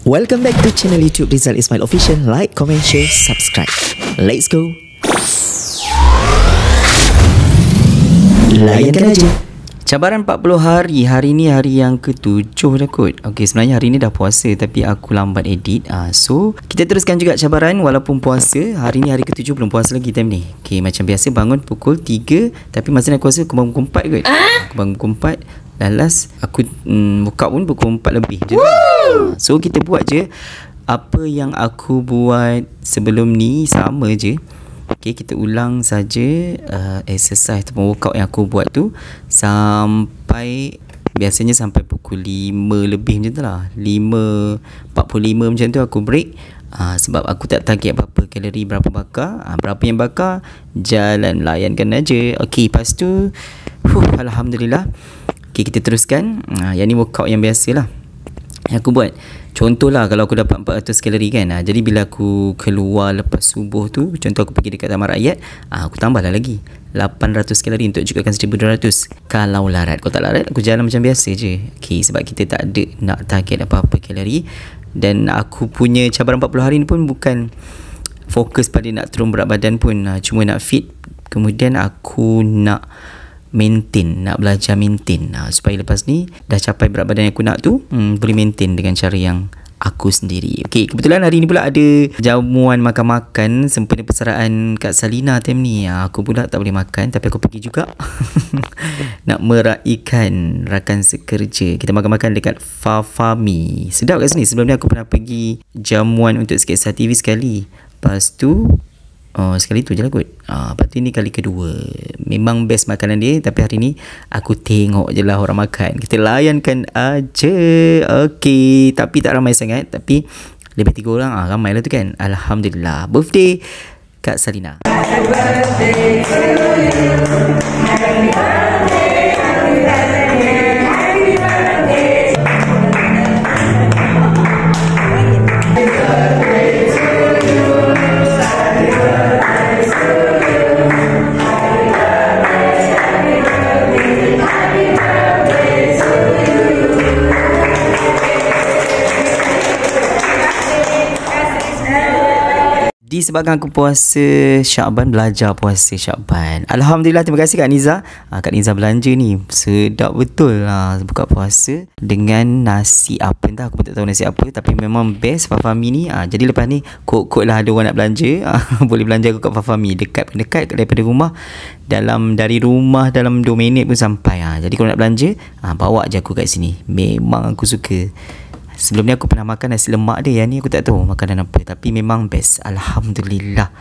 Welcome back to channel YouTube Rizal Ismail Official. Like, comment, share, subscribe. Let's go. Layankan aja. Cabaran 40 hari. Hari ni hari yang ke-7 dah kot. Okay, sebenarnya hari ni dah puasa tapi aku lambat edit. So, kita teruskan juga cabaran walaupun puasa. Hari ni hari ke-7 belum puasa lagi time ni. Okay, macam biasa bangun pukul 3. Tapi masa nak puasa aku bangun pukul 4 kot. Aku bangun pukul 4. Last aku buka pun pukul 4 lebih je. So, kita buat je apa yang aku buat sebelum ni, sama je. Okay, kita ulang saja exercise ataupun workout yang aku buat tu sampai, biasanya sampai pukul 5 lebih macam tu lah, 5.45 macam tu aku break. Sebab aku tak target apa-apa kalori berapa bakar. Berapa yang bakar, jalan, layankan aja. Okay, lepas tu Alhamdulillah. Okay, kita teruskan. Yang ni workout yang biasa lah yang aku buat. Contohlah kalau aku dapat 400 kalori kan, jadi bila aku keluar lepas subuh tu, contoh aku pergi dekat Taman Rakyat, aku tambahlah lagi 800 kalori untuk cukupkan 1200. Kalau larat, kalau tak larat aku jalan macam biasa je. Okay, sebab kita tak ada nak target apa-apa kalori. Dan aku punya cabaran 40 hari ni pun bukan fokus pada nak turun berat badan pun, cuma nak fit. Kemudian aku nak maintain, nak belajar maintain, supaya lepas ni dah capai berat badan yang aku nak tu, boleh maintain dengan cara yang aku sendiri. Okay, kebetulan hari ni pula ada jamuan makan-makan sempena persaraan Kak Salina time ni. Aku pula tak boleh makan tapi aku pergi juga nak meraihkan rakan sekerja. Kita makan-makan dekat Fafami. Sedap kat sini. Sebelum ni aku pernah pergi jamuan untuk Sketsa TV sekali. Lepas tu sekali tu je lah kot. Lepas tu ni kali kedua. Memang best makanan dia. Tapi hari ni aku tengok je lah orang makan. Kita layankan aja. Okay, tapi tak ramai sangat. Tapi lebih 3 orang, ramai lah tu kan. Alhamdulillah. Birthday Kak Salina. Happy birthday to you. Happy birthday, happy birthday, happy birthday. Happy birthday to you. Disebabkan aku puasa Syakban, belajar puasa Syakban. Alhamdulillah, terima kasih Kak Niza. Kak Niza belanja ni sedap betul buka puasa dengan nasi apa entah, aku pun tak tahu nasi apa, tapi memang best Fafami ni. Jadi lepas ni kod lah ada orang nak belanja, boleh belanja aku kat Fafami, dekat daripada rumah. Dari rumah dalam 2 minit pun sampai. Jadi kalau nak belanja, bawa je aku kat sini. Memang aku suka. Sebelum ni aku pernah makan nasi lemak dia. Yang ni aku tak tahu makanan apa, tapi memang best. Alhamdulillah,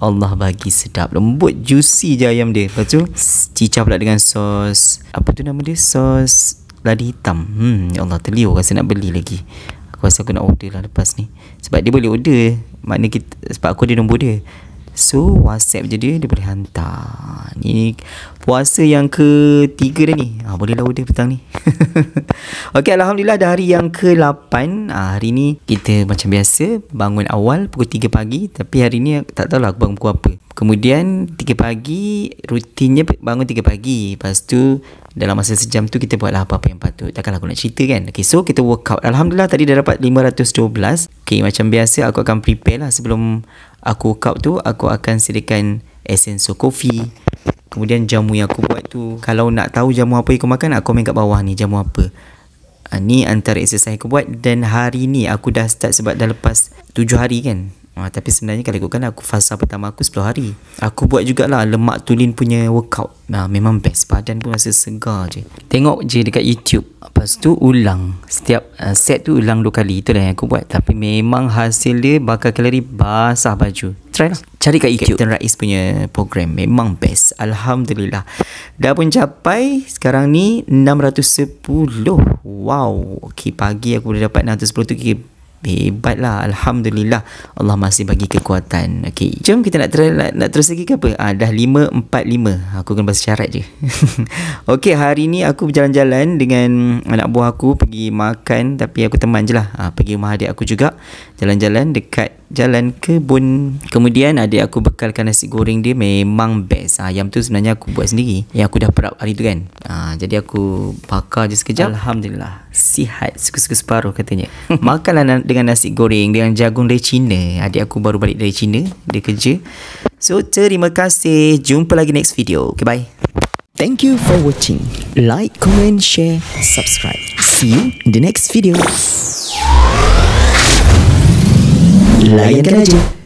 Allah bagi sedap. Lembut, juicy je ayam dia. Lepas tu cicah pula dengan sos, apa tu nama dia, sos ladi hitam. Ya Allah, terliur rasa nak beli lagi. Aku rasa aku nak order lah lepas ni. Sebab dia boleh order, makna kita, sebab aku ada nombor dia. So WhatsApp je dia boleh hantar. Ni puasa yang ke-3 dah ni. Bolehlah order petang ni. Okey, Alhamdulillah dah hari yang ke-8. Hari ni kita macam biasa bangun awal pukul 3 pagi. Tapi hari ni tak tahulah aku bangun pukul apa. Kemudian 3 pagi, rutinnya bangun 3 pagi. Lepas tu dalam masa sejam tu kita buatlah apa-apa yang patut. Takkanlah aku nak cerita kan. Okay, so kita workout. Alhamdulillah tadi dah dapat 512. Okay, macam biasa aku akan prepare lah sebelum aku workout tu. Aku akan sediakan espresso coffee. Kemudian jamu yang aku buat tu, kalau nak tahu jamu apa yang aku makan, komen kat bawah ni jamu apa. Ni antara exercise aku buat. Dan hari ni aku dah start sebab dah lepas 7 hari kan. Tapi sebenarnya kalau ikutkan aku, fasa pertama aku 10 hari. Aku buat jugalah lemak tulin punya workout. Memang best. Badan pun rasa segar je. Tengok je dekat YouTube. Lepas tu ulang. Setiap set tu ulang 2 kali. Itulah yang aku buat. Tapi memang hasil dia bakar kalori basah baju. Try lah. Cari kat YouTube Captain Rais punya program. Memang best. Alhamdulillah. Dah pun capai sekarang ni 610. Wow. Okay, pagi aku dah dapat 610 tu. Hebat lah. Alhamdulillah, Allah masih bagi kekuatan. Okay, jom kita nak terus lagi ke apa? Dah 5.45. Aku akan bahasa syarat je. Okay, hari ni aku berjalan-jalan dengan anak buah aku, pergi makan. Tapi aku teman je lah. Pergi rumah adik aku juga, jalan-jalan dekat jalan kebun. Kemudian adik aku bekalkan nasi goreng dia memang best. Ayam tu sebenarnya aku buat sendiri, yang aku dah perap hari tu kan. Jadi aku bakar je sekejap. Alhamdulillah, sihat suka-suka separuh katanya. Makanlah dengan nasi goreng dengan jagung dari Cina. Adik aku baru balik dari Cina, dia kerja. So terima kasih. Jumpa lagi next video. Okay, bye. Thank you for watching. Like, comment, share, subscribe. See you in the next video. Layankan aja.